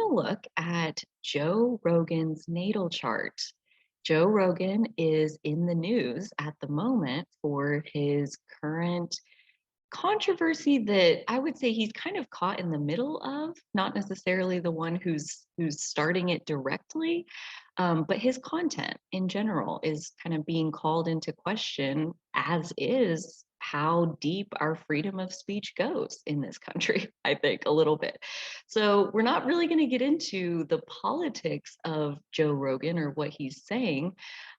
to look at Joe Rogan's natal chart. Joe Rogan is in the news at the moment for his current controversy that I would say he's kind of caught in the middle of, not necessarily the one who's starting it directly, but his content in general is kind of being called into question, as is how deep our freedom of speech goes in this country, I think, a little bit. So we're not really going to get into the politics of Joe Rogan or what he's saying,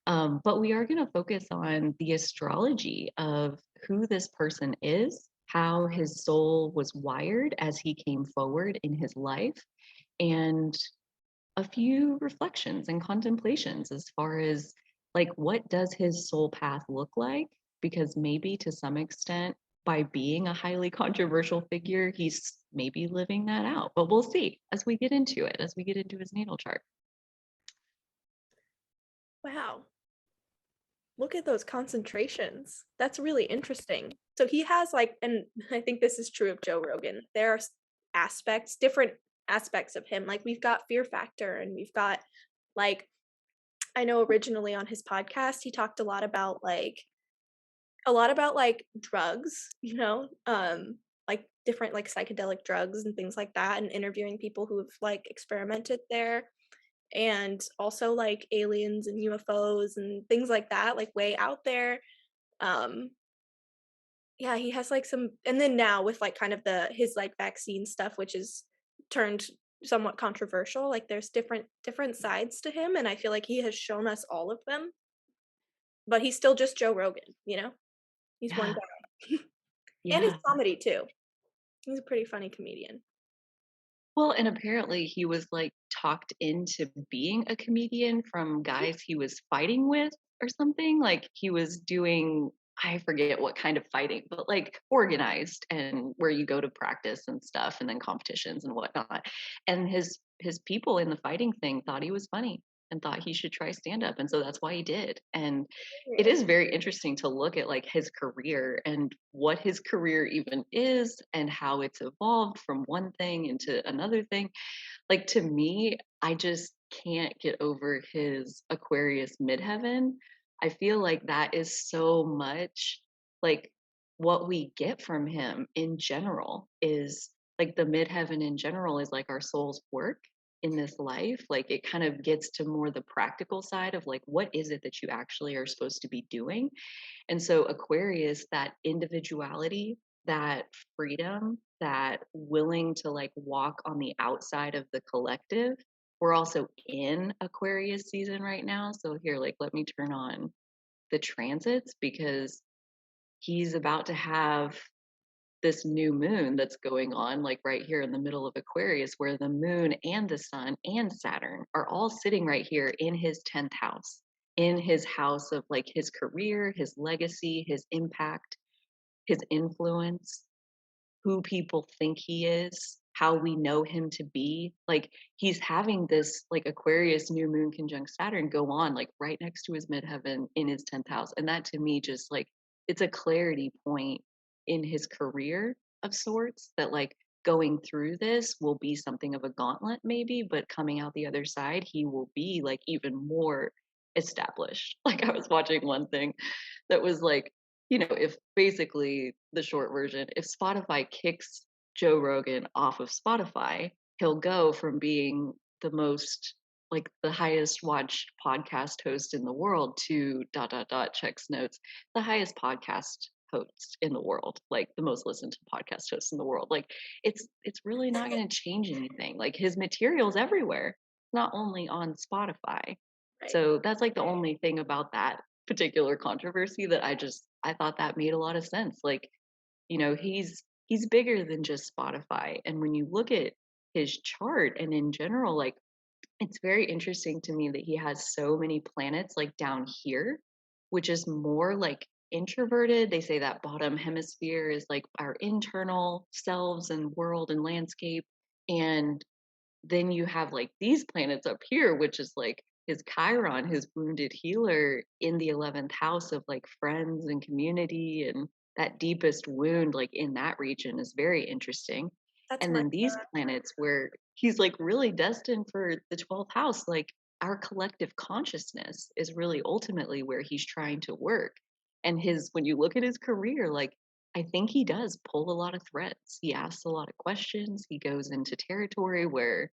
but we are going to focus on the astrology of who this person is, how his soul was wired as he came forward in his life, and a few reflections and contemplations as far as like what does his soul path look like, because maybe to some extent by being a highly controversial figure he's maybe living that out, but we'll see as we get into it, as we get into his natal chart. Wow. Look at those concentrations. That's really interesting. So he has and I think this is true of Joe Rogan. There are different aspects of him. Like we've got Fear Factor and we've got like, I know originally on his podcast, he talked a lot about drugs, like different like psychedelic drugs and things like that, and interviewing people who have like experimented there, and also like aliens and UFOs and things like that, like way out there. Um, yeah, he has like some, and then now with like kind of his like vaccine stuff, which is turned somewhat controversial. Like there's different sides to him, and I feel like he has shown us all of them. But he's still just Joe Rogan. He's one Yeah, guy, and his yeah. comedy too. He's a pretty funny comedian. Well, and apparently he was like talked into being a comedian from guys he was fighting with or something. Like he was doing, I forget what kind of fighting, but like organized and where you go to practice and stuff and then competitions and whatnot. And his people in the fighting thing thought he was funny and thought he should try stand up. And so that's why he did. And it is very interesting to look at like his career and what his career even is and how it's evolved from one thing into another thing. Like to me, I just can't get over his Aquarius midheaven. I feel like that is so much like what we get from him in general is like the midheaven in general is like our soul's work in this life. Like it kind of gets to more the practical side of like what is it that you actually are supposed to be doing. And so Aquarius, that individuality, that freedom, that willing to like walk on the outside of the collective. We're also in Aquarius season right now. So here, like, let me turn on the transits because he's about to have this new moon that's going on, like right here in the middle of Aquarius, where the moon and the sun and Saturn are all sitting right here in his 10th house, in his house of like his career, his legacy, his impact, his influence, who people think he is, how we know him to be. Like he's having this like Aquarius new moon conjunct Saturn go on like right next to his midheaven in his 10th house. And that to me just like it's a clarity point in his career of sorts that like going through this will be something of a gauntlet maybe, but coming out the other side he will be like even more established. Like I was watching one thing that was like, if basically the short version, if Spotify kicks Joe Rogan off of Spotify, he'll go from being the most, like the highest watched podcast host in the world to dot dot dot checks notes, the highest podcast host in the world, like the most listened to podcast host in the world. Like it's really not going to change anything. Like his material's everywhere, not only on Spotify. Right. So that's like the only thing about that particular controversy that I thought that made a lot of sense. Like, he's bigger than just Spotify. And when you look at his chart and in general, like it's very interesting to me that he has so many planets like down here, which is more like introverted. They say that bottom hemisphere is like our internal selves and world and landscape. And then you have like these planets up here, which is like his Chiron, his wounded healer in the 11th house of like friends and community. And that deepest wound, like in that region, is very interesting. That's And my then these planets where he's like really destined for the 12th house, like our collective consciousness is really ultimately where he's trying to work. And his, when you look at his career, like I think he does pull a lot of threads. He asks a lot of questions. He goes into territory where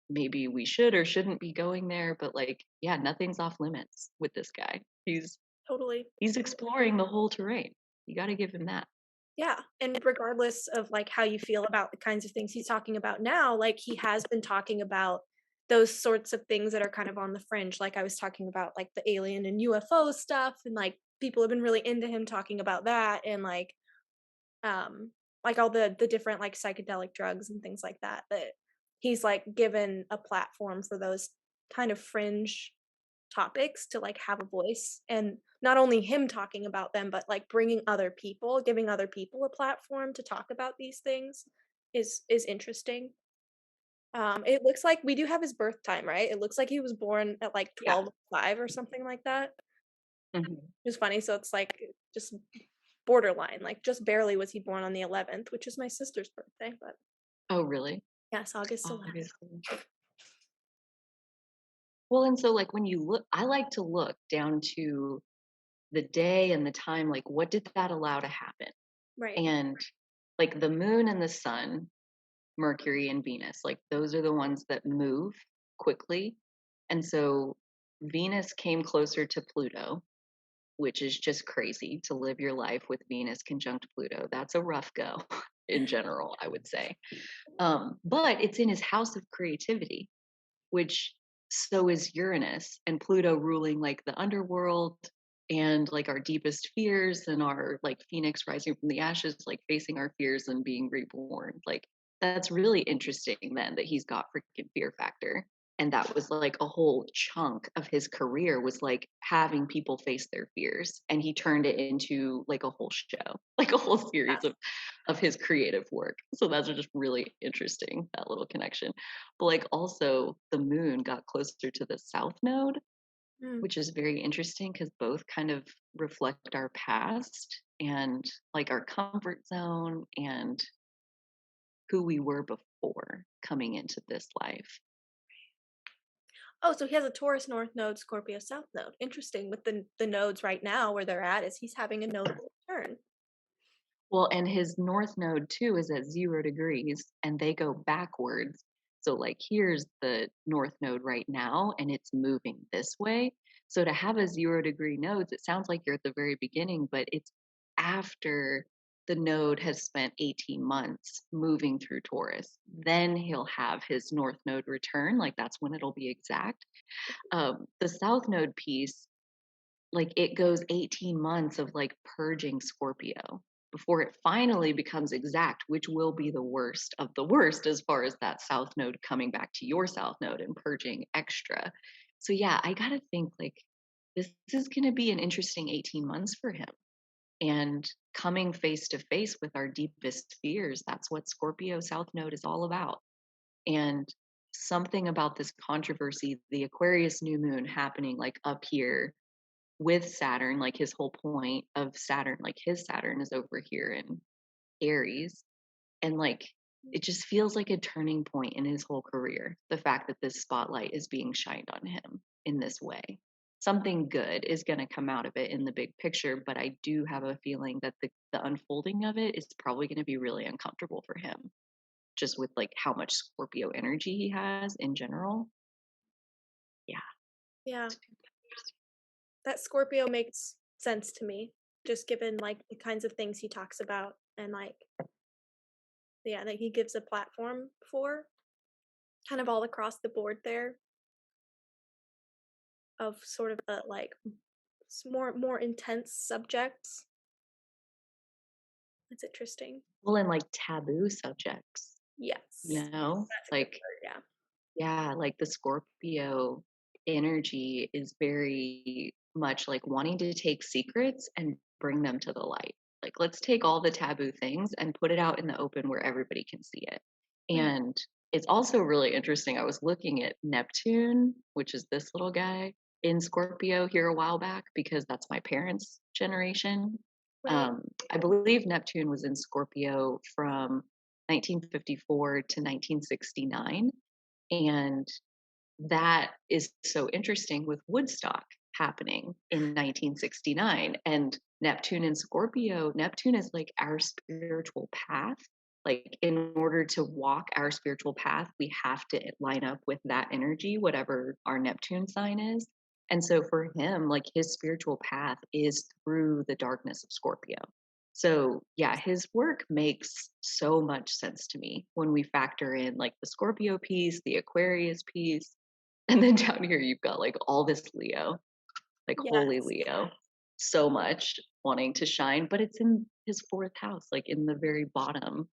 maybe we should or shouldn't be going there, but like, yeah, nothing's off limits with this guy. totally. He's exploring the whole terrain. You got to give him that. Yeah, and regardless of, like, how you feel about the kinds of things he's talking about now, like, he has been talking about those sorts of things that are kind of on the fringe, like, I was talking about, like, the alien and UFO stuff, and, like, people have been really into him talking about that, and, um, all the different, like, psychedelic drugs and things like that, that he's, like, given a platform for those kind of fringe topics to like have a voice, and not only him talking about them but like bringing other people, giving other people a platform to talk about these things is interesting. It looks like we do have his birth time, right? It looks like he was born at like Yeah. 12:05 or something like that. Mhm. It's funny, so it's like just borderline, like just barely was he born on the 11th, which is my sister's birthday, but Oh, really? yes, August 11th. Obviously. Well, and so like when you look, I like to look down to the day and the time, like what did that allow to happen? Right. And like the moon and the sun, Mercury and Venus, like those are the ones that move quickly. And so Venus came closer to Pluto, which is just crazy to live your life with Venus conjunct Pluto. That's a rough go in general, I would say. But it's in his house of creativity, which so is Uranus and Pluto ruling like the underworld and like our deepest fears and our like phoenix rising from the ashes, like facing our fears and being reborn. Like that's really interesting then that he's got freaking fear factor. And that was like a whole chunk of his career was like having people face their fears. And he turned it into like a whole show, like a whole series of his creative work. So that's just really interesting, that little connection. But like also the moon got closer to the south node, Mm. which is very interesting because both kind of reflect our past and like our comfort zone and who we were before coming into this life. Oh, so he has a Taurus North Node, Scorpio South Node. Interesting. With the nodes right now where they're at, is he's having a notable turn. Well, and his north node too is at 0 degrees and they go backwards. So, like, here's the north node right now, and it's moving this way. So, to have a 0 degree nodes, it sounds like you're at the very beginning, but it's after the node has spent 18 months moving through Taurus. Then he'll have his north node return. Like, that's when it'll be exact. The south node piece, like it goes 18 months of like purging Scorpio before it finally becomes exact, which will be the worst of the worst as far as that south node coming back to your south node and purging extra. So yeah, I got to think like this is going to be an interesting 18 months for him. And coming face to face with our deepest fears, that's what Scorpio south node is all about. And something about this controversy, the Aquarius new moon happening like up here with Saturn, like his whole point of Saturn, like his Saturn is over here in Aries. And like it just feels like a turning point in his whole career. The fact that this spotlight is being shined on him in this way. Something good is going to come out of it in the big picture, but I do have a feeling that the unfolding of it is probably going to be really uncomfortable for him, just with like how much Scorpio energy he has in general. Yeah. Yeah, that Scorpio makes sense to me, just given like the kinds of things he talks about and like yeah, that he gives a platform for, kind of all across the board there of sort of the like more intense subjects. It's interesting. Well, and like taboo subjects, Yes, you know, that's a good like word. Yeah. yeah, like the Scorpio energy is very much like wanting to take secrets and bring them to the light. Like, let's take all the taboo things and put it out in the open where everybody can see it. Mm. And it's also really interesting. I was looking at Neptune, which is this little guy in Scorpio here a while back because that's my parents' generation. Right. I believe Neptune was in Scorpio from 1954 to 1969. And that is so interesting with Woodstock happening in 1969. And Neptune in Scorpio, Neptune is like our spiritual path. Like, in order to walk our spiritual path, we have to line up with that energy, whatever our Neptune sign is. And so for him, like, his spiritual path is through the darkness of Scorpio. So, yeah, his work makes so much sense to me when we factor in like the Scorpio piece, the Aquarius piece, and then down here you've got like all this Leo, like holy Yes. Leo, so much wanting to shine, but it's in his fourth house, like in the very bottom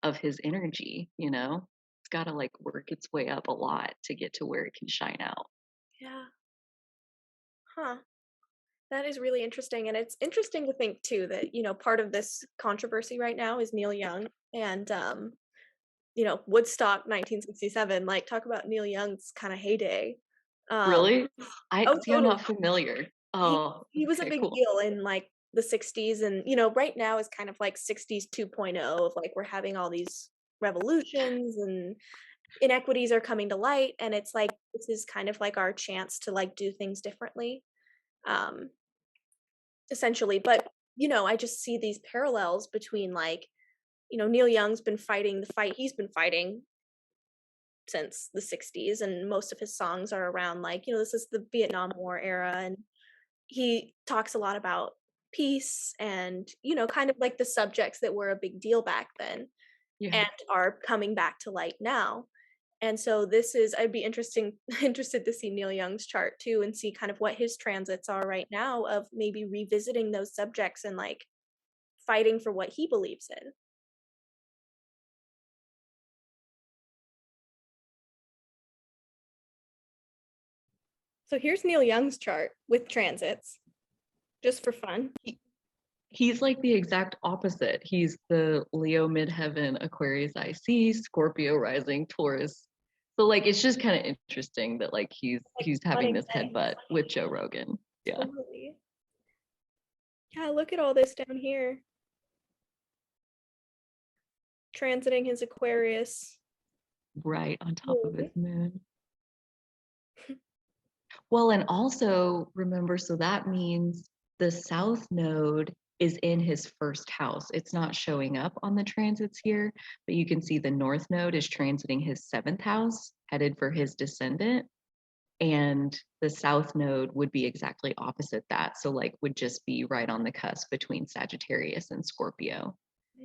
of his energy, you know? It's got to like work its way up a lot to get to where it can shine out. Yeah. Huh. That is really interesting, and it's interesting to think too that, part of this controversy right now is Neil Young and, Woodstock 1967, like, talk about Neil Young's kinda heyday. Um Really? I Oh, see, I'm totally. not familiar. He Oh, he was a okay, big cool. deal in, like, the '60s, and, right now is kind of like '60s 2.0 of, like, we're having all these revolutions and inequities are coming to light, and it's like, this is kind of like our chance to, like, do things differently, um, essentially, but, I just see these parallels between, like, Neil Young's been fighting the fight he's been fighting since the '60s, and most of his songs are around, like, this is the Vietnam War era, and he talks a lot about peace and, kind of like the subjects that were a big deal back then Yeah. and are coming back to light now. And so this is I'd be interested to see Neil Young's chart too and see kind of what his transits are right now of maybe revisiting those subjects and like fighting for what he believes in. So here's Neil Young's chart with transits, just for fun. He, he's like the exact opposite. He's the Leo midheaven, Aquarius IC, Scorpio rising, Taurus. So like it's just kind of interesting that like Like he's having butting this heads. headbutt with Joe Rogan. Yeah. Totally. Yeah, look at all this down here. Transiting his Aquarius. Right on top of his Moon. moon. Well, and also remember, so that means the south node is in his first house. It's not showing up on the transits here, but you can see the north node is transiting his seventh house, headed for his descendant. And the south node would be exactly opposite that. So, like, would just be right on the cusp between Sagittarius and Scorpio.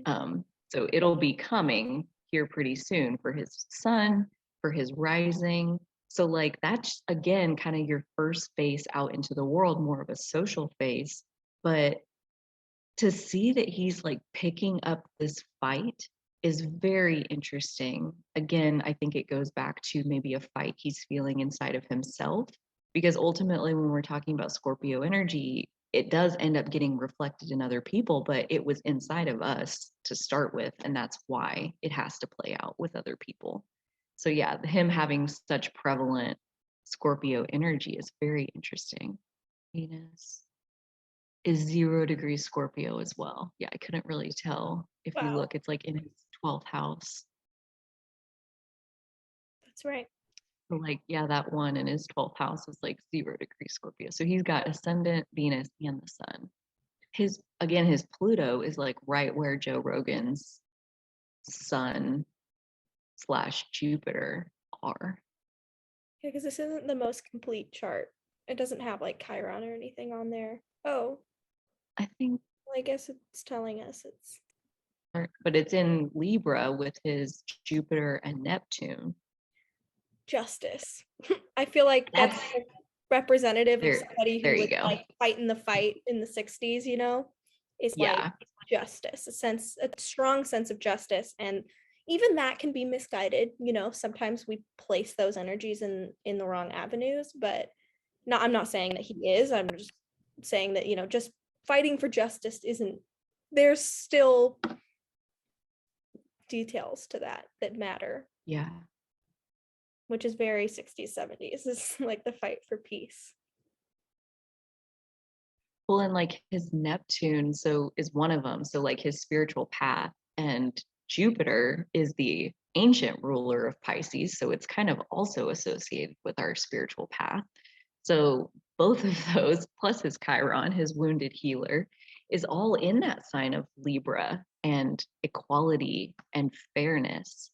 So it'll be coming here pretty soon for his sun, for his rising. So, like, that's again kind of your first phase out into the world, more of a social phase. But to see that he's like picking up this fight is very interesting. Again, I think it goes back to maybe a fight he's feeling inside of himself, because ultimately, when we're talking about Scorpio energy, it does end up getting reflected in other people, but it was inside of us to start with. And that's why it has to play out with other people. So, yeah, him having such prevalent Scorpio energy is very interesting. Venus is 0 degrees Scorpio as well. Yeah, I couldn't really tell. If you Wow, look, it's like in his 12th house. that's right. So like, yeah, that one in his 12th house is like 0 degrees Scorpio. So he's got ascendant, Venus, and the sun. His Pluto is like right where Joe Rogan's sun slash Jupiter are. Yeah, because this isn't the most complete chart. It doesn't have like Chiron or anything on there. Oh, I think, well, I guess it's telling us it's but it's in Libra with his Jupiter and Neptune. justice. I feel like that's That's kind of representative of there. somebody who There you was go. like fighting the fight in the '60s, is like Yeah. justice, a strong sense of justice. And even that can be misguided. Sometimes we place those energies in the wrong avenues, but I'm not saying that he is. I'm just saying that, just fighting for justice isn't, there's still details to that matter, Yeah. which is very '60s, '70s. Is like the fight for peace. Well, and like his Neptune, so is one of them. So like his spiritual path. And Jupiter is the ancient ruler of Pisces, so it's kind of also associated with our spiritual path. So both of those, plus his Chiron, his wounded healer, is all in that sign of Libra and equality and fairness,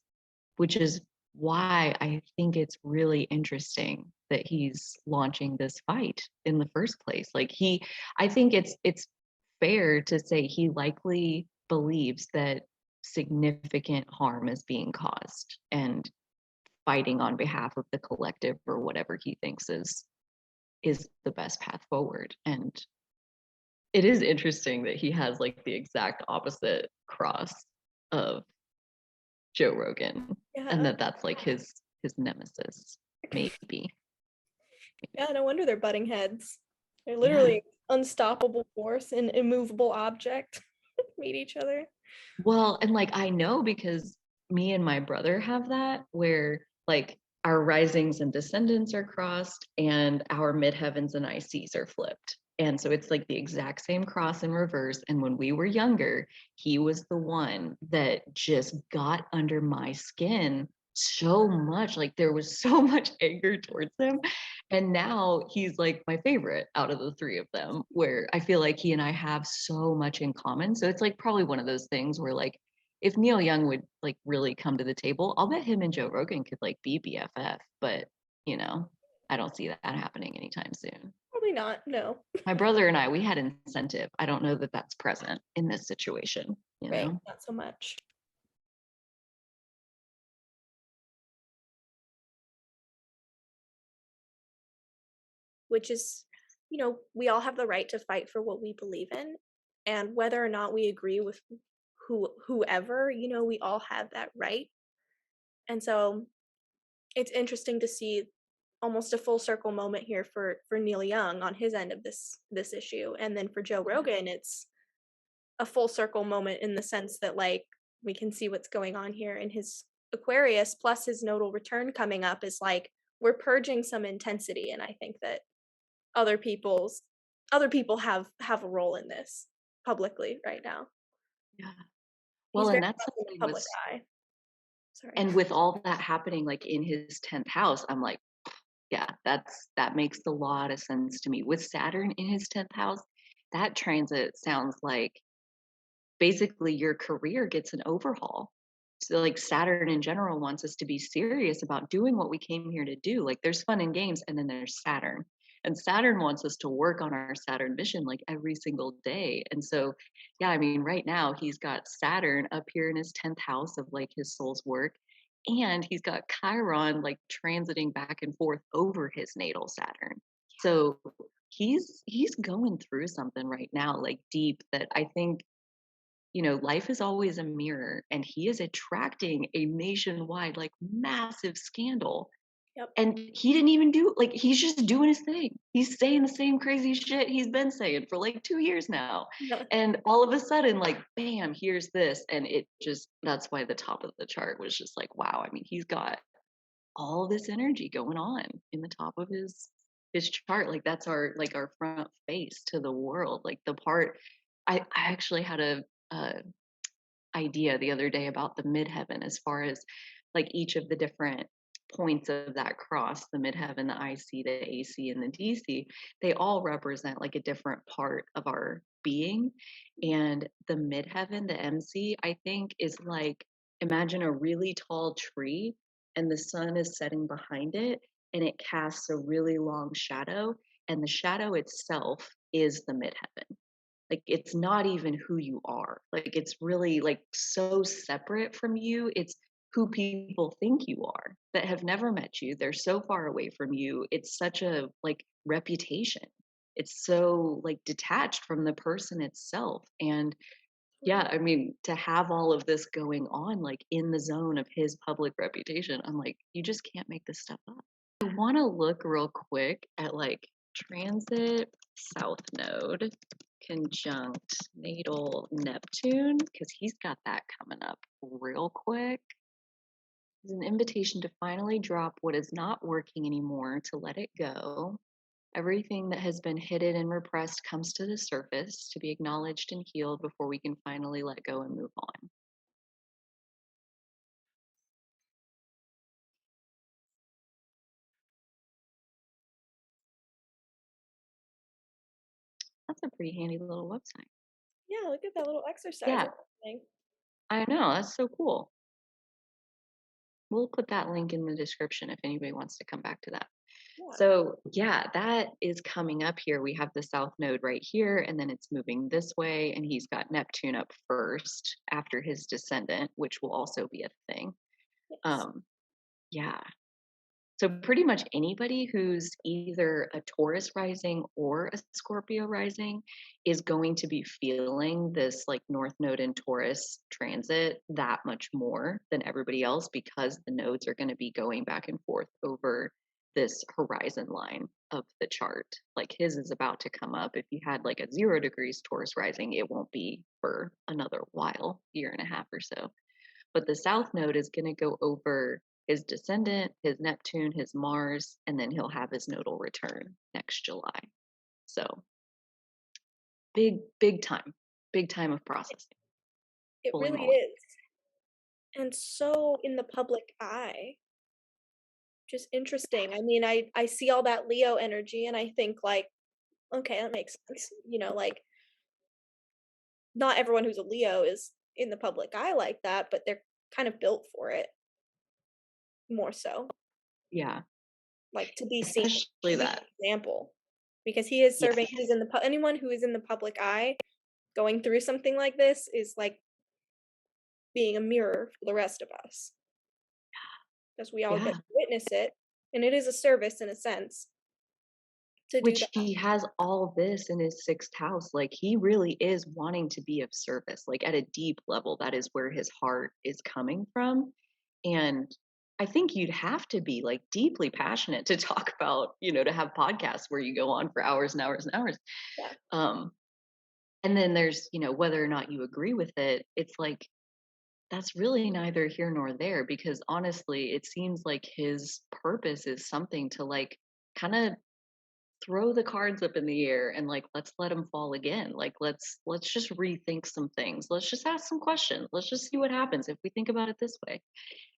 which is why I think it's really interesting that he's launching this fight in the first place. I think it's fair to say he likely believes that significant harm is being caused and fighting on behalf of the collective or whatever he thinks is the best path forward. And it is interesting that he has like the exact opposite cross of Joe Rogan, and Yeah. that's like his nemesis, maybe. Yeah, no wonder they're butting heads. They're Yeah. literally unstoppable force and immovable object meet each other. Well, and like I know because me and my brother have that where like our risings and descendants are crossed and our midheavens and ICs are flipped. And so it's like the exact same cross in reverse. And when we were younger, he was the one that just got under my skin so much. Like there was so much anger towards him. And now he's like my favorite out of the three of them, where I feel like he and I have so much in common. So it's like probably one of those things where like if Neil Young would like really come to the table, I'll bet him and Joe Rogan could like be BFF. But you know, I don't see that happening anytime soon. Probably not, no. My brother and I, we had incentive. I don't know that that's present in this situation, you Right, know? not so much. Which is, we all have the right to fight for what we believe in. And whether or not we agree with whoever, we all have that right. And so it's interesting to see almost a full circle moment here for Neil Young on his end of this issue. And then for Joe Rogan, it's a full circle moment in the sense that like we can see what's going on here in his Aquarius plus his nodal return coming up is like we're purging some intensity, and I think that other people's other people have a role in this publicly right now. Yeah. He's Well, very and that's much in the something public was, eye. Sorry. and with all that happening like in his 10th house, I'm like, yeah, that makes a lot of sense to me. With Saturn in his 10th house, that transit sounds like basically your career gets an overhaul. So like Saturn in general wants us to be serious about doing what we came here to do. Like there's fun and games and then there's Saturn. And Saturn wants us to work on our Saturn mission like every single day. And so yeah, I mean right now he's got Saturn up here in his 10th house of like his soul's work, and he's got Chiron like transiting back and forth over his natal Saturn. So he's going through something right now like deep that I think, life is always a mirror, and he is attracting a nationwide, like massive scandal. Yep. And he didn't even do like he's just doing his thing. He's saying the same crazy shit he's been saying for like 2 years now. Yeah. And all of a sudden, like, bam, here's this. And it just that's why the top of the chart was just like, wow. I mean, he's got all this energy going on in the top of his chart. Like that's our front face to the world. Like the part I actually had a idea the other day about the midheaven as far as like each of the different points of that cross, the midheaven, the IC, the AC, and the DC, they all represent like a different part of our being. And the midheaven, the MC, I think is like imagine a really tall tree and the sun is setting behind it and it casts a really long shadow, and the shadow itself is the midheaven. Like it's not even who you are. Like it's really like so separate from you. It's who people think you are that have never met you. They're so far away from you. It's such a like reputation. It's so like detached from the person itself. And yeah, I mean, to have all of this going on like in the zone of his public reputation, I'm like, you just can't make this stuff up. I want to look real quick at like transit south node conjunct natal Neptune because he's got that coming up real quick. It's an invitation to finally drop what is not working anymore, to let it go. Everything that has been hidden and repressed comes to the surface to be acknowledged and healed before we can finally let go and move on. That's a pretty handy little website. Yeah, look at that little exercise Yeah, and everything. I know, that's so cool. We'll put that link in the description if anybody wants to come back to that. Yeah. So, yeah, that is coming up here. We have the south node right here, and then it's moving this way, and he's got Neptune up first after his descendant, which will also be a thing. Yes. Um, yeah. So pretty much anybody who's either a Taurus rising or a Scorpio rising is going to be feeling this like North Node in Taurus transit that much more than everybody else because the nodes are going to be going back and forth over this horizon line of the chart. Like his is about to come up. If you had like a 0 degrees Taurus rising, it won't be for another while, year and a half or so. But the south node is going to go over his descendant, his Neptune, his Mars, and then he'll have his nodal return next July. So big time of processing, It holy really moly. is. And so in the public eye, just interesting. I mean, I see all that Leo energy and I think like, okay, that makes sense. Like not everyone who's a Leo is in the public eye like that, but they're kind of built for it more so. Yeah, Like to be seen, especially to be that. an example. Because he is serving, Yes. he's in the anyone who is in the public eye going through something like this is like being a mirror for the rest of us because we all get Yeah. to witness it, and it is a service in a sense to do Which that. he has all this in his sixth house. Like he really is wanting to be of service. Like at a deep level, that is where his heart is coming from. And I think you'd have to be like deeply passionate to talk about, to have podcasts where you go on for hours and hours and hours. Yeah, Um, and then there's, whether or not you agree with it, it's like that's really neither here nor there because honestly, it seems like his purpose is something to like kind of throw the cards up in the air and like let's let them fall again. Like let's just rethink some things. Let's just ask some questions. Let's just see what happens if we think about it this way.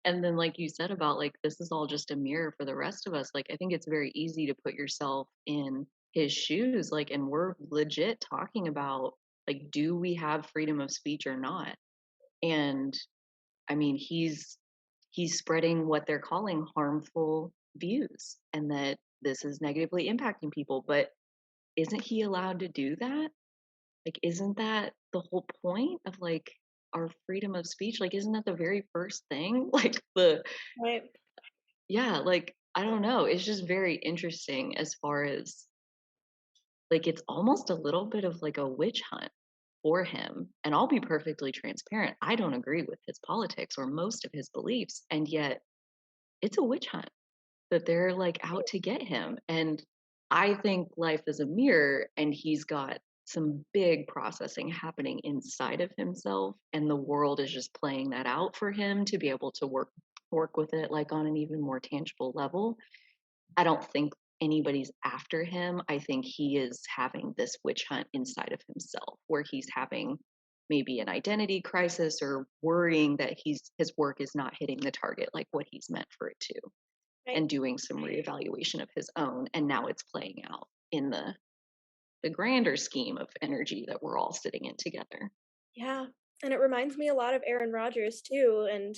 And then like you said about like this is all just a mirror for the rest of us. Like I think it's very easy to put yourself in his shoes like and we're legit talking about like do we have freedom of speech or not? And I mean, he's spreading what they're calling harmful views and that this is negatively impacting people, but isn't he allowed to do that? Like, isn't that the whole point of like our freedom of speech? Like, isn't that the very first thing? Like right. yeah, like I don't know. It's just very interesting as far as like it's almost a little bit of like a witch hunt for him. And I'll be perfectly transparent. I don't agree with his politics or most of his beliefs. And yet it's a witch hunt that they're like out to get him. And I think life is a mirror and he's got some big processing happening inside of himself and the world is just playing that out for him to be able to work with it like on an even more tangible level. I don't think anybody's after him. I think he is having this witch hunt inside of himself where he's having maybe an identity crisis or worrying that his work is not hitting the target like what he's meant for it to Right. and doing some reevaluation of his own and now it's playing out in the grander scheme of energy that we're all sitting in together. Yeah, and it reminds me a lot of Aaron Rodgers too, and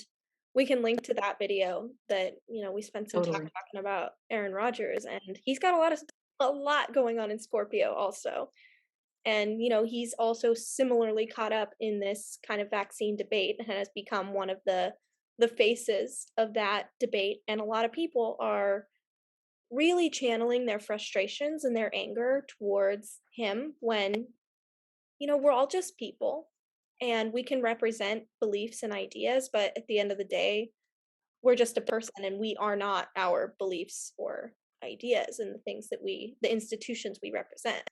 we can link to that video that, we spent some time Totally. talking about Aaron Rodgers, and he's got a lot going on in Scorpio also. And, he's also similarly caught up in this kind of vaccine debate and has become one of the faces of that debate. And a lot of people are really channeling their frustrations and their anger towards him when, we're all just people and we can represent beliefs and ideas, but at the end of the day, we're just a person and we are not our beliefs or ideas and the things that the institutions we represent.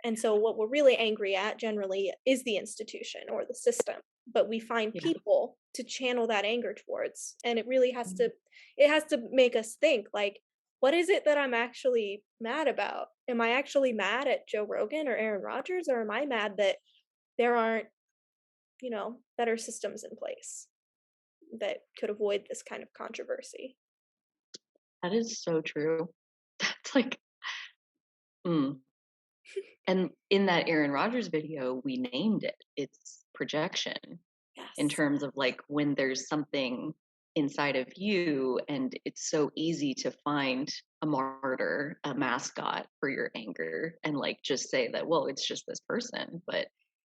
And so what we're really angry at generally is the institution or the system, but we find Yeah. people to channel that anger towards. And it really has Mhm. to make us think like, what is it that I'm actually mad about? Am I actually mad at Joe Rogan or Aaron Rodgers, or am I mad that there aren't, better systems in place that could avoid this kind of controversy? That is so true. That's like mm. And in that Aaron Rodgers video, we named it. It's projection in Yes. terms of like when there's something inside of you, and it's so easy to find a martyr, a mascot for your anger, and like just say that, well, it's just this person. But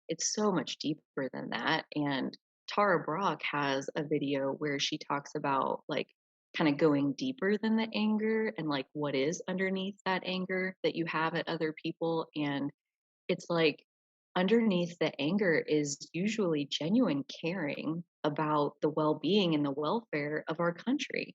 it's so much deeper than that. And Tara Brock has a video where she talks about like kind of going deeper than the anger and like what is underneath that anger that you have at other people. And it's like underneath the anger is usually genuine caring about the well-being and the welfare of our country.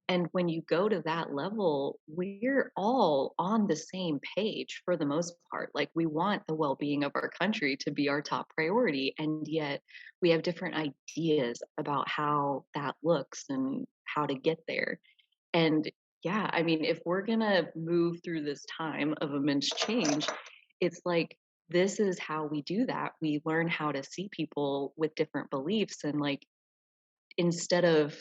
And when you go to that level, we're all on the same page for the most part. Like, we want the well being of our country to be our top priority. And yet, we have different ideas about how that looks and how to get there. And yeah, I mean, if we're going to move through this time of immense change, it's like, this is how we do that. We learn how to see people with different beliefs, and like, instead of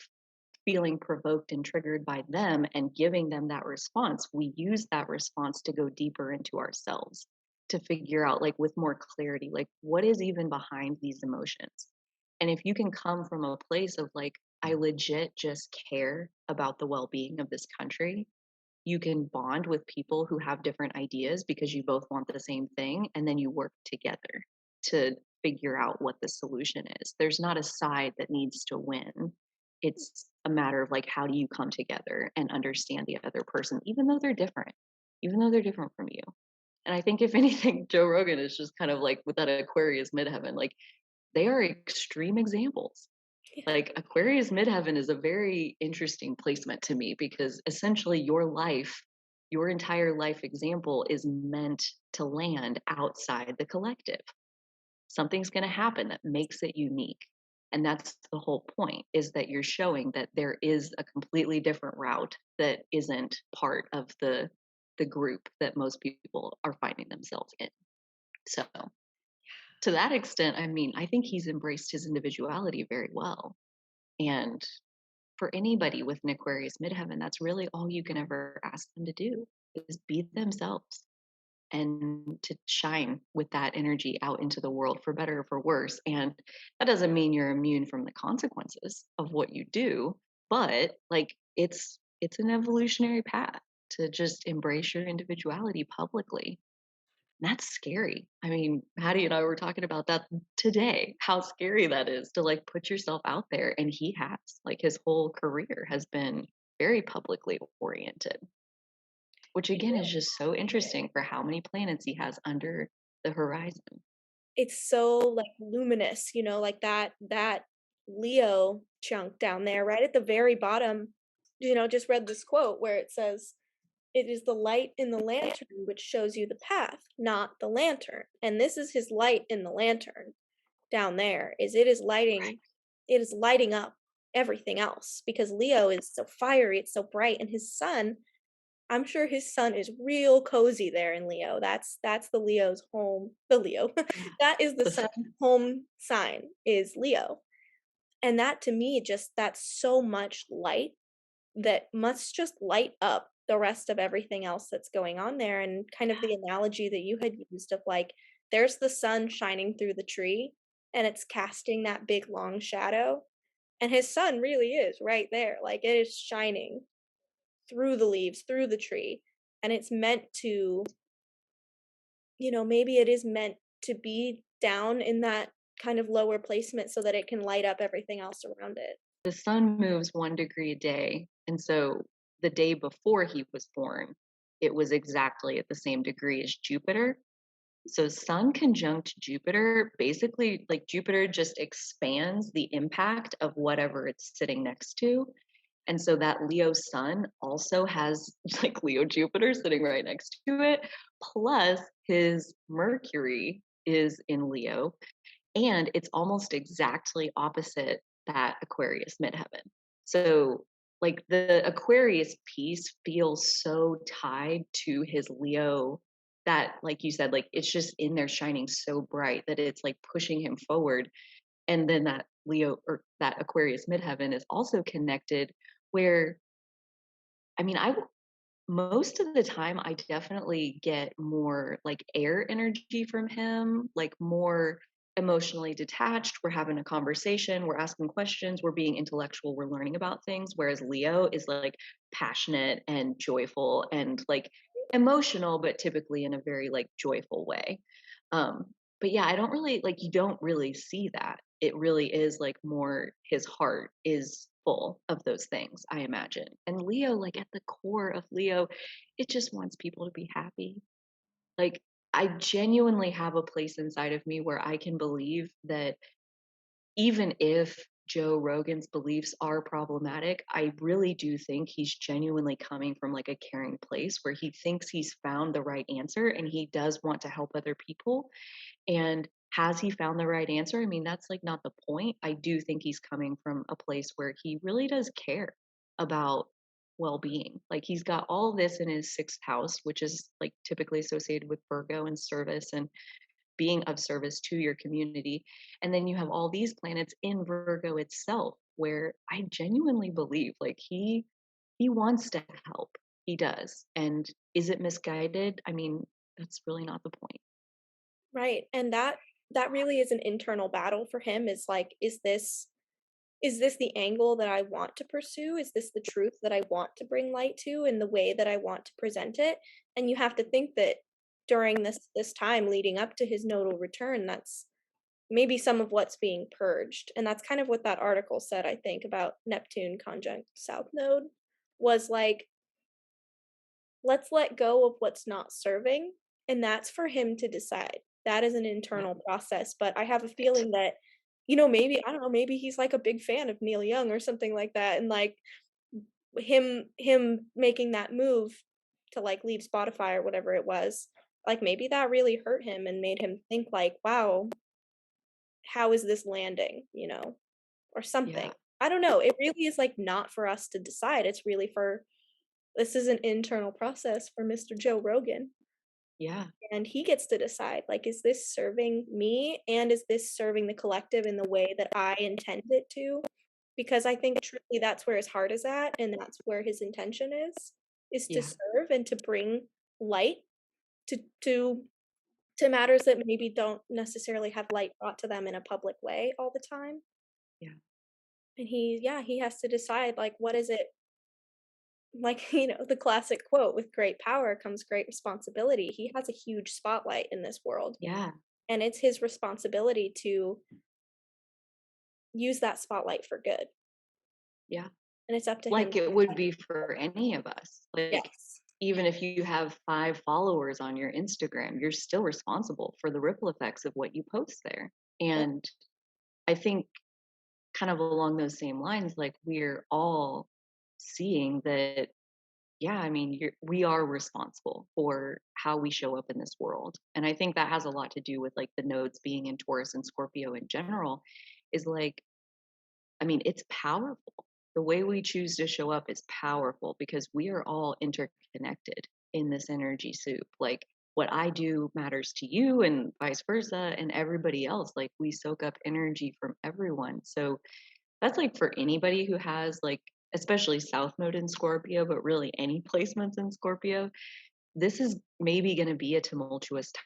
feeling provoked and triggered by them and giving them that response, we use that response to go deeper into ourselves, to figure out, like, with more clarity, like, what is even behind these emotions. And if you can come from a place of like, I legit just care about the well-being of this country, you can bond with people who have different ideas because you both want the same thing, and then you work together to figure out what the solution is. There's not a side that needs to win. It's a matter of like, how do you come together and understand the other person, even though they're different, even though they're different from you. And I think if anything, Joe Rogan is just kind of like with that Aquarius midheaven, like, they are extreme examples. Like, Aquarius midheaven is a very interesting placement to me because essentially your life, your entire life example is meant to land outside the collective. Something's going to happen that makes it unique. And that's the whole point, is that you're showing that there is a completely different route that isn't part of the group that most people are finding themselves in. So to that extent, I mean, I think he's embraced his individuality very well. And for anybody with an Aquarius midheaven, that's really all you can ever ask them to do, is be themselves and to shine with that energy out into the world, for better or for worse. And that doesn't mean you're immune from the consequences of what you do, but like, it's an evolutionary path to just embrace your individuality publicly. That's scary. I mean, Hattie and I were talking about that today, how scary that is to like put yourself out there. And he has, like, his whole career has been very publicly oriented, which again is just so interesting for how many planets he has under the horizon. It's so, like, luminous, like that Leo chunk down there right at the very bottom, just read this quote where it says, "It is the light in the lantern which shows you the path, not the lantern." And this is his light in the lantern down there, is Right. it is lighting up everything else because Leo is so fiery, it's so bright, and his sun, I'm sure his sun is real cozy there in Leo. That's the Leo's home. The Leo. Yeah. That is the Listen, sun home sign is Leo. And that to me just that's so much light that must just light up the rest of everything else that's going on there. And kind of the analogy that you had used of like there's the sun shining through the tree and it's casting that big long shadow. And his sun really is right there. Like it is shining through the leaves, through the tree. And it's meant to, maybe it is meant to be down in that kind of lower placement so that it can light up everything else around it. the sun moves 1 degree a day. And so the day before he was born, it was exactly at the same degree as Jupiter. So Sun conjunct Jupiter, basically, like, Jupiter just expands the impact of whatever it's sitting next to. And so that Leo Sun also has like Leo Jupiter sitting right next to it. Plus his Mercury is in Leo, and it's almost exactly opposite that Aquarius midheaven. So like, the Aquarius piece feels so tied to his Leo, that, like you said, like, it's just in there shining so bright that it's like pushing him forward. And then that Leo, or that Aquarius midheaven, is also connected where, I mean, most of the time I definitely get more like air energy from him, like more emotionally detached. We're having a conversation, we're asking questions, we're being intellectual, we're learning about things. Whereas Leo is like passionate and joyful and like emotional, but typically in a very like joyful way. But yeah, I don't really like, you don't really see that. It really is like more his heart is full of those things, I imagine. And Leo, like at the core of Leo, it just wants people to be happy. Like I genuinely have a place inside of me where I can believe that even if Joe Rogan's beliefs are problematic, I really do think he's genuinely coming from like a caring place where he thinks he's found the right answer and he does want to help other people. And has he found the right answer? I mean, that's like not the point. I do think he's coming from a place where he really does care about well-being. Like he's got all this in his sixth house, which is like typically associated with Virgo and service and being of service to your community. And then you have all these planets in Virgo itself, where I genuinely believe like he wants to help. He does. And is it misguided? I mean, that's really not the point. Right, and that really is an internal battle for him, is like, is this the angle that I want to pursue? Is this the truth that I want to bring light to in the way that I want to present it? And you have to think that during this time leading up to his nodal return, that's maybe some of what's being purged. And that's kind of what that article said, I think, about Neptune conjunct South Node, was like, let's let go of what's not serving, and that's for him to decide. That is an Yeah. internal process, but I have a Right. feeling that, maybe, I don't know, maybe he's like a big fan of Neil Young or something like that, and like him making that move to like leave Spotify or whatever it was, like maybe that really hurt him and made him think like, wow, how is this landing, or something. Yeah. I don't know. It really is like not for us to decide. It's really for this is an internal process for Mr. Joe Rogan, Yeah. and he gets to decide, like, is this serving me and is this serving the collective in the way that I intend it to? Because I think truly that's where his heart is at and that's where his intention is to Yeah. serve and to bring light to to to matters that maybe don't necessarily have light brought to them in a public way all the time. Yeah. And he has to decide, like, what is it, like, the classic quote, with great power comes great responsibility. He has a huge spotlight in this world, Yeah. and it's his responsibility to use that spotlight for good, Yeah. and it's up to him Like to it would decide. be for any of us. Like Yes. even if you have 5 followers on your Instagram, you're still responsible for the ripple effects of what you post there. Yep. And I think kind of along those same lines, like we're all seeing that, yeah, I mean, we are responsible for how we show up in this world. And I think that has a lot to do with like the nodes being in Taurus and Scorpio in general, is like I mean, it's powerful. The way we choose to show up is powerful because we are all interconnected in this energy soup. Like what I do matters to you and vice versa and everybody else. Like we soak up energy from everyone. So that's like for anybody who has like especially South Node in Scorpio, but really any placements in Scorpio, this is maybe going to be a tumultuous time,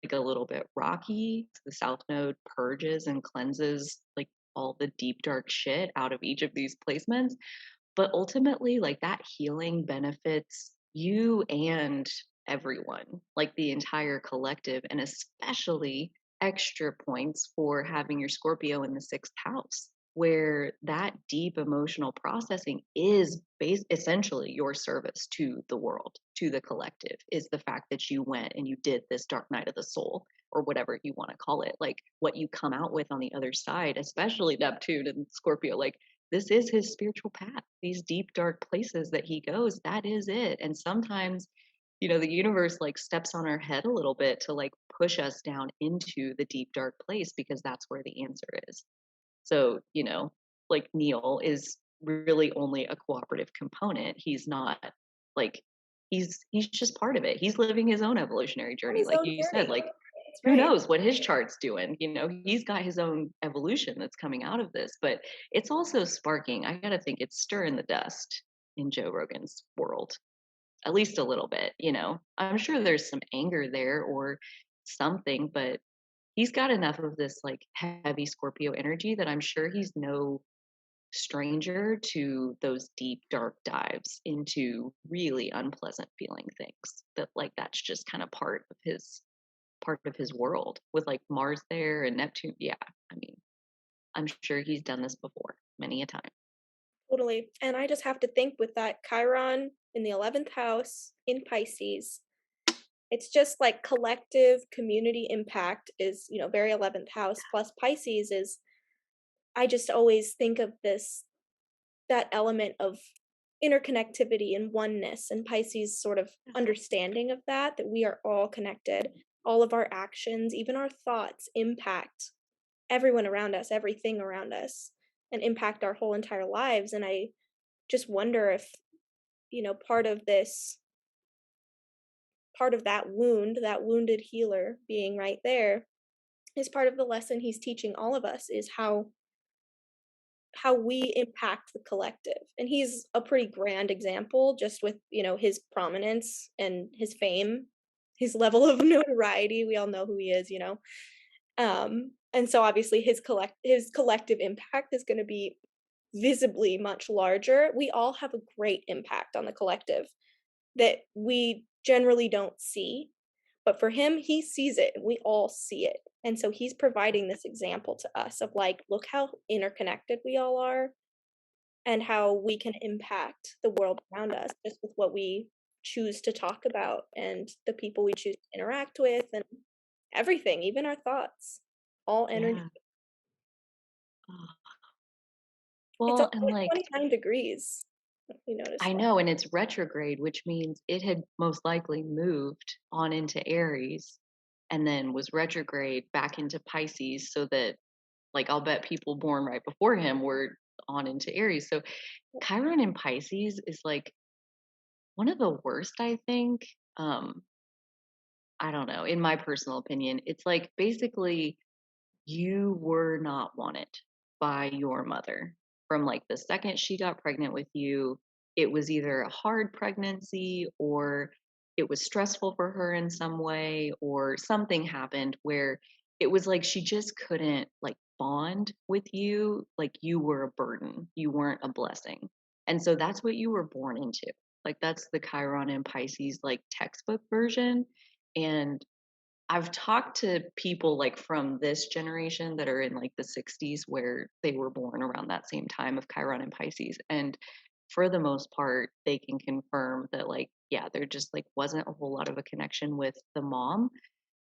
like a little bit rocky. The South Node purges and cleanses like all the deep dark shit out of each of these placements. But ultimately, like that healing benefits you and everyone, like the entire collective, and especially extra points for having your Scorpio in the sixth house, where that deep emotional processing is based essentially your service to the world, to the collective, is the fact that you went and you did this dark night of the soul or whatever you want to call it. Like what you come out with on the other side, especially Neptune and Scorpio, like this is his spiritual path. These deep, dark places that he goes, that is it. And sometimes, the universe like steps on our head a little bit to like push us down into the deep, dark place because that's where the answer is. So, like Neil is really only a cooperative component. He's not like he's just part of it. He's living his own evolutionary On journey. his Like own you said, journey. like That's who right. knows what his chart's doing? He's got his own evolution that's coming out of this, but it's also sparking. I got to think it's stirring the dust. in Joe Rogan's world, at least a little bit, you know. I'm sure there's some anger there or something, but he's got enough of this like heavy Scorpio energy that I'm sure he's no stranger to those deep dark dives into really unpleasant feeling things, that like that's just kind of part of his world with like Mars there and Neptune. Yeah, I mean, I'm sure he's done this before many a time. Totally. And I just have to think with that Chiron in the 11th house in Pisces, it's just like collective community impact is, very 11th house plus Pisces is, I just always think of this, that element of interconnectivity and oneness, and Pisces sort of understanding of that we are all connected. All of our actions, even our thoughts, impact everyone around us, everything around us, and impact our whole entire lives. And I just wonder if, part of this, part of that wound, that wounded healer being right there, is part of the lesson he's teaching all of us, is how we impact the collective. And he's a pretty grand example just with, his prominence and his fame, his level of notoriety. We all know who he is. And so obviously his collective impact is going to be visibly much larger. We all have a great impact on the collective that we generally don't see. But for him, he sees it and we all see it. And so he's providing this example to us of like, look how interconnected we all are and how we can impact the world around us just with what we choose to talk about and the people we choose to interact with and everything, even our thoughts, all energy. Yeah. Oh, It's well, and only like 29 degrees. We noticed I that. know, and it's retrograde, which means it had most likely moved on into Aries and then was retrograde back into Pisces, so that like I'll bet people born right before him were on into Aries. So Chiron in Pisces is like one of the worst, I think. Um, I don't know, in my personal opinion. It's like basically you were not wanted by your mother from like the second she got pregnant with you. It was either a hard pregnancy or it was stressful for her in some way, or something happened where it was like she just couldn't like bond with you. Like you were a burden, you weren't a blessing. And so that's what you were born into. Like that's the Chiron and Pisces like textbook version. And I've talked to people like from this generation that are in like the 60s where they were born around that same time of Chiron and Pisces. And for the most part, they can confirm that, like, yeah, there just like wasn't a whole lot of a connection with the mom.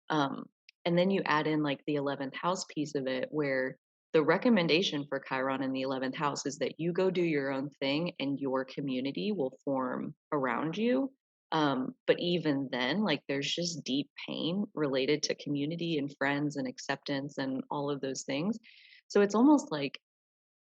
Um, and then you add in like the 11th house piece of it, where the recommendation for Chiron in the 11th house is that you go do your own thing and your community will form around you. But even then, like there's just deep pain related to community and friends and acceptance and all of those things. So it's almost like,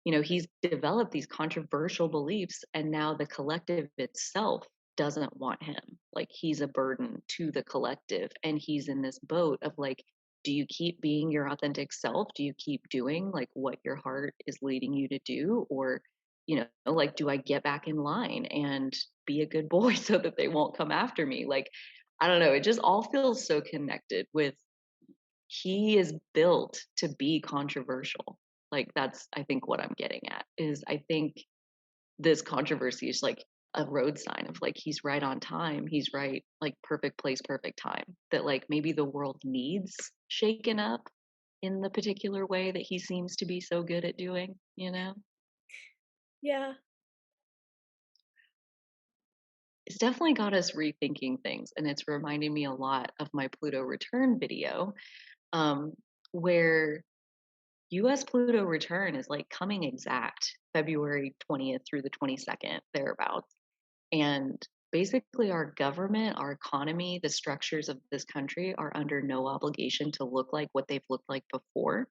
you know, he's developed these controversial beliefs and now the collective itself doesn't want him. Like he's a burden to the collective and he's in this boat of like, do you keep being your authentic self? Do you keep doing like what your heart is leading you to do? Or, you know, like, do I get back in line and be a good boy so that they won't come after me? Like, I don't know. It just all feels so connected with he is built to be controversial. Like that's I think what I'm getting at is I think this controversy is like a road sign of like he's right on time. He's right, like perfect place, perfect time. That like maybe the world needs shaken up in the particular way that he seems to be so good at doing, you know? Yeah. It's definitely got us rethinking things. And it's reminding me a lot of my Pluto return video, um, where US Pluto return is like coming exact February 20th through the 22nd, thereabouts. And basically, our government, our economy, the structures of this country are under no obligation to look like what they've looked like before.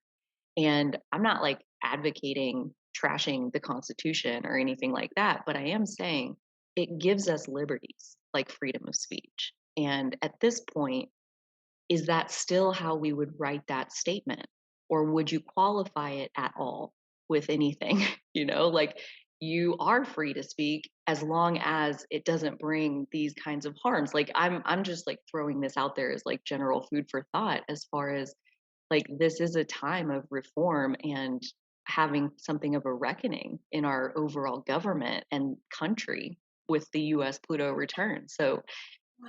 And I'm not like advocating trashing the Constitution or anything like that, but I am saying it gives us liberties like freedom of speech. And at this point, is that still how we would write that statement? Or would you qualify it at all with anything? You know, like you are free to speak as long as it doesn't bring these kinds of harms. Like I'm just like throwing this out there as like general food for thought as far as like this is a time of reform and having something of a reckoning in our overall government and country with the US Pluto return. So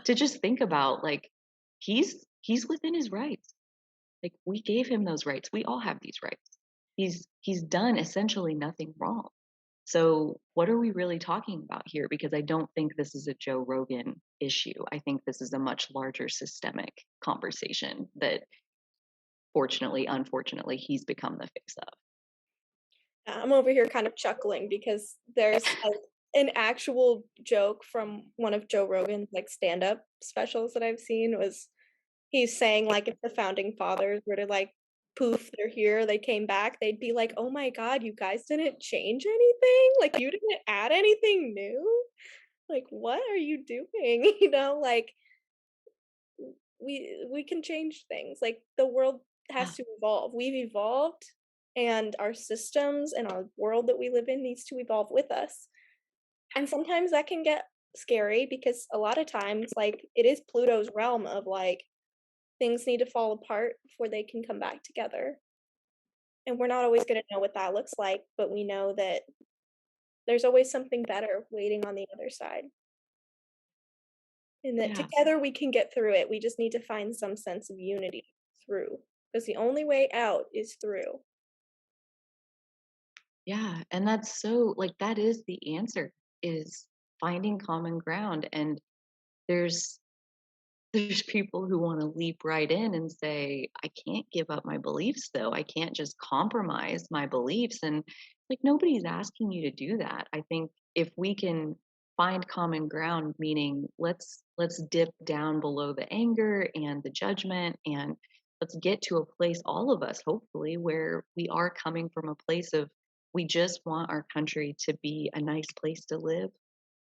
to just think about like he's within his rights. Like we gave him those rights. We all have these rights. He's done essentially nothing wrong. So what are we really talking about here? Because I don't think this is a Joe Rogan issue. I think this is a much larger systemic conversation that fortunately, unfortunately, he's become the face of. I'm over here kind of chuckling because there's like an actual joke from one of Joe Rogan's like stand-up specials that I've seen was he's saying like if the founding fathers were to like poof, they're here, they came back, they'd be like, "Oh my god, you guys didn't change anything? Like you didn't add anything new? Like what are you doing?" You know, like we can change things. Like the world Yeah, has to evolve. We've evolved and our systems and our world that we live in needs to evolve with us. And sometimes that can get scary because a lot of times like it is Pluto's realm of like things need to fall apart before they can come back together. And we're not always going to know what that looks like, but we know that there's always something better waiting on the other side. And that yeah, together we can get through it. We just need to find some sense of unity through. Because the only way out is through. yeah. And that's so like that is the answer is finding common ground. And there's there's people who want to leap right in and say, I can't give up my beliefs though. I can't just compromise my beliefs. And like nobody's asking you to do that. I think if we can find common ground, meaning let's dip down below the anger and the judgment and let's get to a place, all of us, hopefully, where we are coming from a place of we just want our country to be a nice place to live.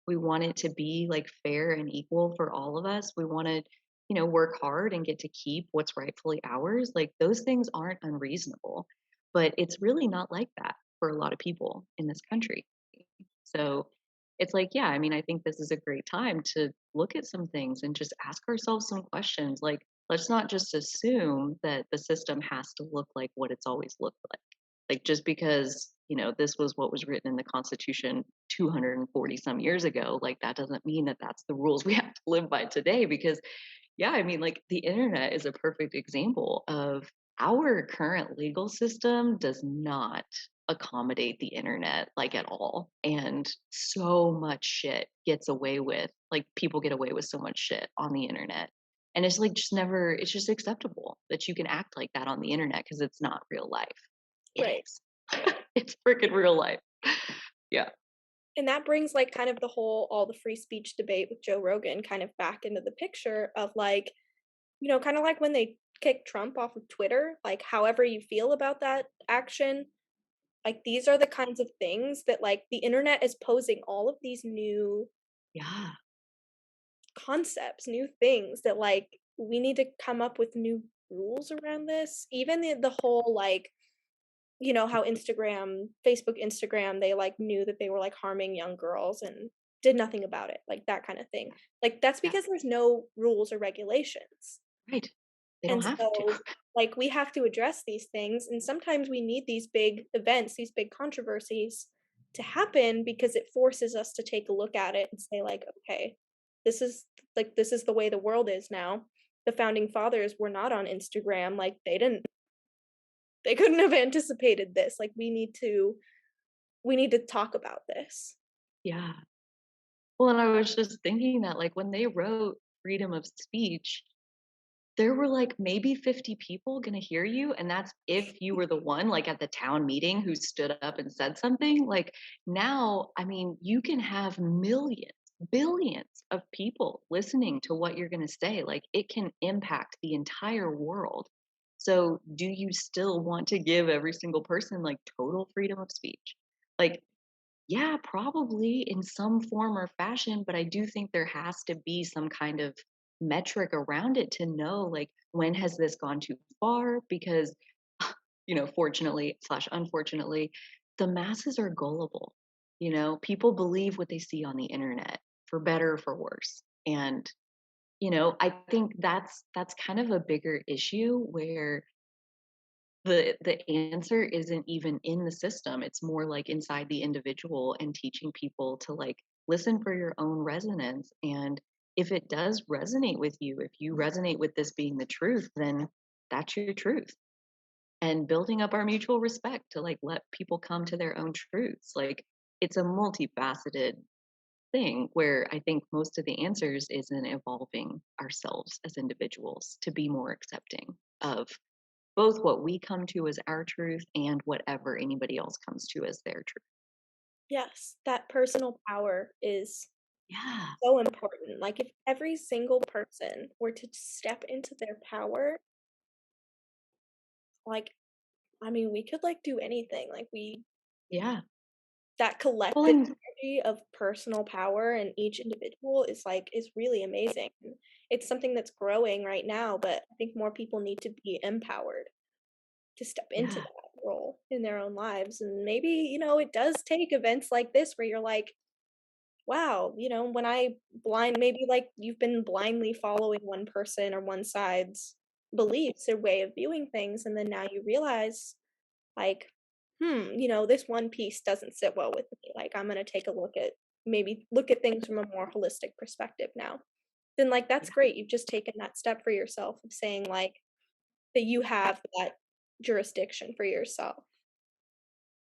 We want it to be like fair and equal for all of us. We want to, work hard and get to keep what's rightfully ours. Like those things aren't unreasonable, but it's really not like that for a lot of people in this country. So it's like, yeah, I mean, I think this is a great time to look at some things and just ask ourselves some questions. Like, let's not just assume that the system has to look like what it's always looked like. Like just because, this was what was written in the Constitution 240 some years ago, like that doesn't mean that that's the rules we have to live by today. Because, yeah, I mean, like the internet is a perfect example of our current legal system does not accommodate the internet like at all. And so much shit gets away with, like people get away with so much shit on the internet. And it's like just never, it's just acceptable that you can act like that on the internet because it's not real life. It Right. is. It's freaking real life. Yeah. And that brings like kind of the whole all the free speech debate with Joe Rogan kind of back into the picture of like, kind of like when they kicked Trump off of Twitter, like however you feel about that action, like these are the kinds of things that like the internet is posing all of these new Yeah. concepts, new things that like we need to come up with new rules around this. Even the whole like how Instagram, they like knew that they were like harming young girls and did nothing about it, like that kind of thing. Like that's Yeah. because there's no rules or regulations. Right. They don't And have to. so like we have to address these things and sometimes we need these big events, these big controversies to happen because it forces us to take a look at it and say like, okay, this is the way the world is now. The founding fathers were not on Instagram, like they couldn't have anticipated this. Like we need to talk about this. Yeah. Well, and I was just thinking that, like, when they wrote freedom of speech, there were like maybe 50 people going to hear you. And that's if you were the one, like, at the town meeting who stood up and said something. Like, now, I mean, you can have millions, billions of people listening to what you're going to say. Like, it can impact the entire world. So, do you still want to give every single person like total freedom of speech? Like, yeah, probably in some form or fashion, but I do think there has to be some kind of metric around it to know like when has this gone too far because fortunately slash unfortunately, the masses are gullible. You know, people believe what they see on the internet, for better or for worse. And, you know, I think that's kind of a bigger issue where the answer isn't even in the system. It's more like inside the individual and teaching people to like listen for your own resonance. And if it does resonate with you, if you resonate with this being the truth, then that's your truth. And building up our mutual respect to like let people come to their own truths. Like it's a multifaceted thing where I think most of the answers is in evolving ourselves as individuals to be more accepting of both what we come to as our truth and whatever anybody else comes to as their truth. Yes, that personal power is Yeah. so important. Like, if every single person were to step into their power, like, I mean, we could, like, do anything. Like, Yeah. that Well, collective and energy of personal power in each individual is, like, is really amazing. And it's something that's growing right now, but I think more people need to be empowered to step into yeah. that role in their own lives. And maybe, it does take events like this where you're like, wow, when I maybe like you've been blindly following one person or one side's beliefs or way of viewing things, and then now you realize, like, this one piece doesn't sit well with me. Like, I'm going to take a maybe look at things from a more holistic perspective now. Then, like, that's Yeah. great. You've just taken that step for yourself of saying, like, that you have that jurisdiction for yourself.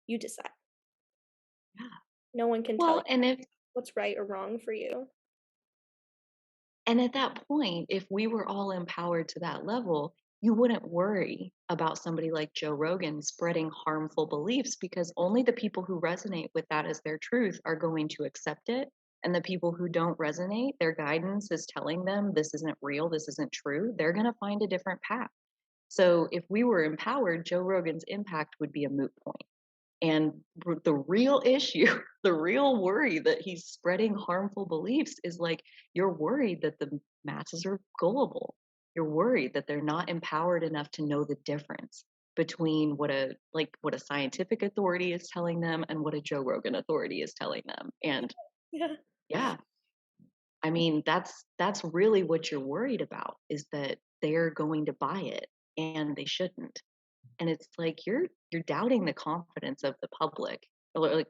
You decide. Yeah. No one can tell Well, you and if what's right or wrong for you. and at that point, if we were all empowered to that level, you wouldn't worry about somebody like Joe Rogan spreading harmful beliefs because only the people who resonate with that as their truth are going to accept it. And the people who don't resonate, their guidance is telling them this isn't real, this isn't true. They're going to find a different path. So if we were empowered, Joe Rogan's impact would be a moot point. And the real issue, the real worry that he's spreading harmful beliefs is like you're worried that the masses are gullible. You're worried that they're not empowered enough to know the difference between what a scientific authority is telling them and what a Joe Rogan authority is telling them. And Yeah. yeah, I mean that's really what you're worried about is that they're going to buy it and they shouldn't. And it's like you're doubting the confidence of the public. Or like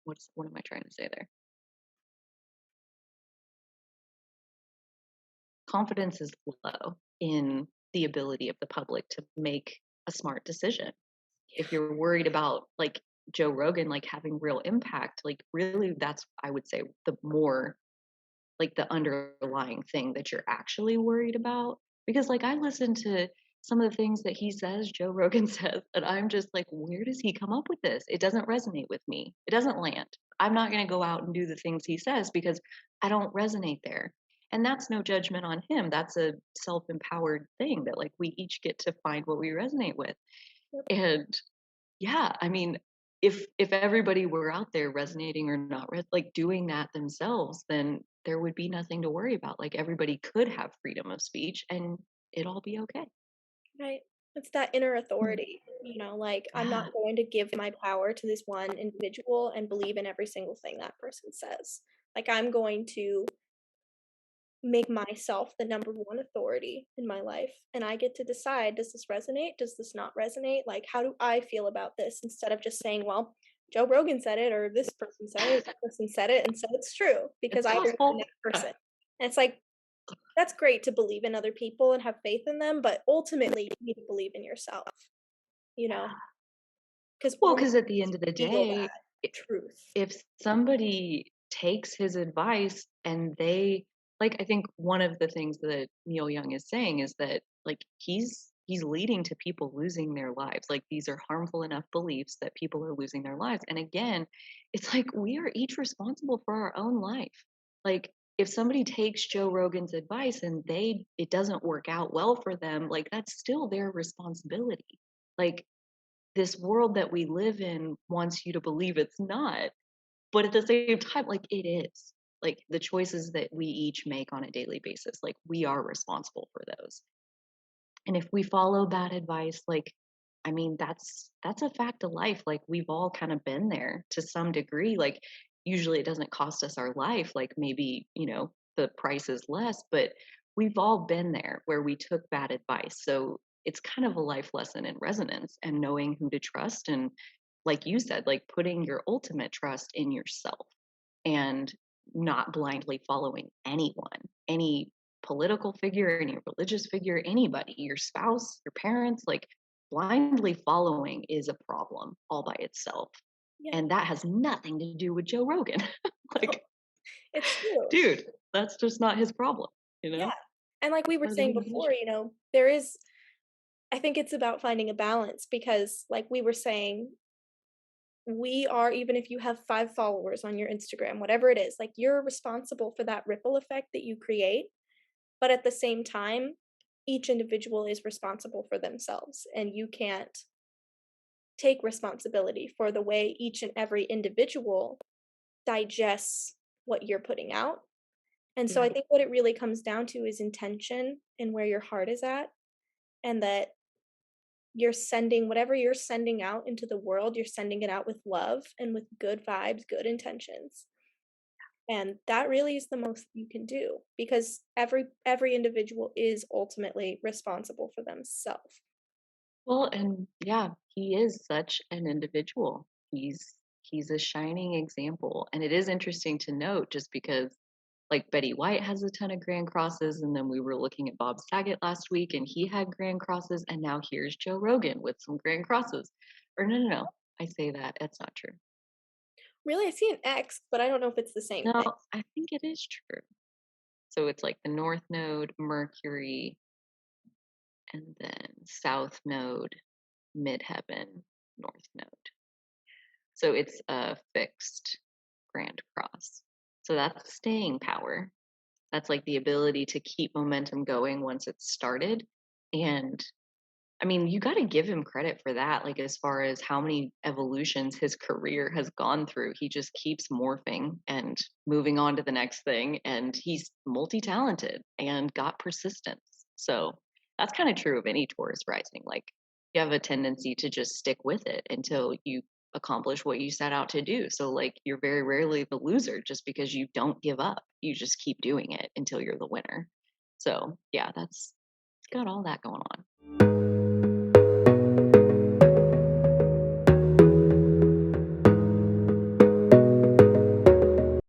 what am I trying to say there? Confidence is low in the ability of the public to make a smart decision. If you're worried about like Joe Rogan like having real impact, like really that's I would say the more like the underlying thing that you're actually worried about. Because like I listen to some of the things that he says, Joe Rogan says, and I'm just like, where does he come up with this? It doesn't resonate with me. It doesn't land. I'm not going to go out and do the things he says because I don't resonate there. And that's no judgment on him. That's a self empowered thing that like we each get to find what we resonate with. Yep. And yeah, I mean, if everybody were out there resonating or not like doing that themselves, then there would be nothing to worry about. Like everybody could have freedom of speech and it'd all be okay. Right. It's that inner Mm. authority, like, I'm Yeah. not going to give my power to this one individual and believe in every single thing that person says. Like, I'm going to make myself the number one authority in my life, and I get to decide, does this resonate? Does this not resonate? Like, how do I feel about this? Instead of just saying, well, Joe Rogan said it, or this person said it, or that person said it, and so it's true because It's I agree with gospel. that Yeah. person. And it's like, that's great to believe in other people and have faith in them, but ultimately, you need to believe in yourself, you know, Yeah. because Well, only because at the end you of the can feel day, that truth. if somebody takes his advice and they like I think one of the things that Neil Young is saying is that like he's leading to people losing their lives. Like these are harmful enough beliefs that people are losing their lives. And again, it's like we are each responsible for our own life. Like if somebody takes Joe Rogan's advice and it doesn't work out well for them, like that's still their responsibility. Like this world that we live in wants you to believe it's not, but at the same time, like it is. Like the choices that we each make on a daily basis, like we are responsible for those. And if we follow that advice, like I mean, that's a fact of life. Like we've all kind of been there to some degree. Like usually it doesn't cost us our life. Like maybe, the price is less, but we've all been there where we took bad advice. So it's kind of a life lesson in resonance and knowing who to trust. And like you said, like putting your ultimate trust in yourself and not blindly following anyone, any political figure, any religious figure, anybody, your spouse, your parents, like blindly following is a problem all by itself. Yeah. And that has nothing to do with Joe Rogan. No, Like, it's true. dude, that's just not his problem, you Yeah. know? And like we were As an saying before, individual. there is I think it's about finding a balance because like we were saying, we are even if you have 5 followers on your Instagram, whatever it is, like you're responsible for that ripple effect that you create, but at the same time, each individual is responsible for themselves and you can't take responsibility for the way each and every individual digests what you're putting out. And so Yeah. I think what it really comes down to is intention and where your heart is at, and that you're sending whatever you're sending out into the world, you're sending it out with love and with good vibes, good intentions. And that really is the most you can do because every individual is ultimately responsible for themselves. Well, and yeah, he is such an individual. He's a shining example. And it is interesting to note just because like Betty White has a ton of grand crosses, and then we were looking at Bob Saget last week and he had grand crosses, and now here's Joe Rogan with some grand crosses. Or no. I say that. That's not true. Really, I see an X, but I don't know if it's the same No, thing. I think it is true. So it's like the North Node, Mercury, and then South Node, Midheaven, North Node. So it's a fixed grand cross. So that's staying power. That's like the ability to keep momentum going once it's started. And I mean, you got to give him credit for that. Like, as far as how many evolutions his career has gone through, he just keeps morphing and moving on to the next thing. And he's multi talented and got persistence. So, that's kind of true of any Taurus rising. Like, you have a tendency to just stick with it until you accomplish what you set out to do. So, like, you're very rarely the loser just because you don't give up. You just keep doing it until you're the winner. So, yeah, that's got all that going on.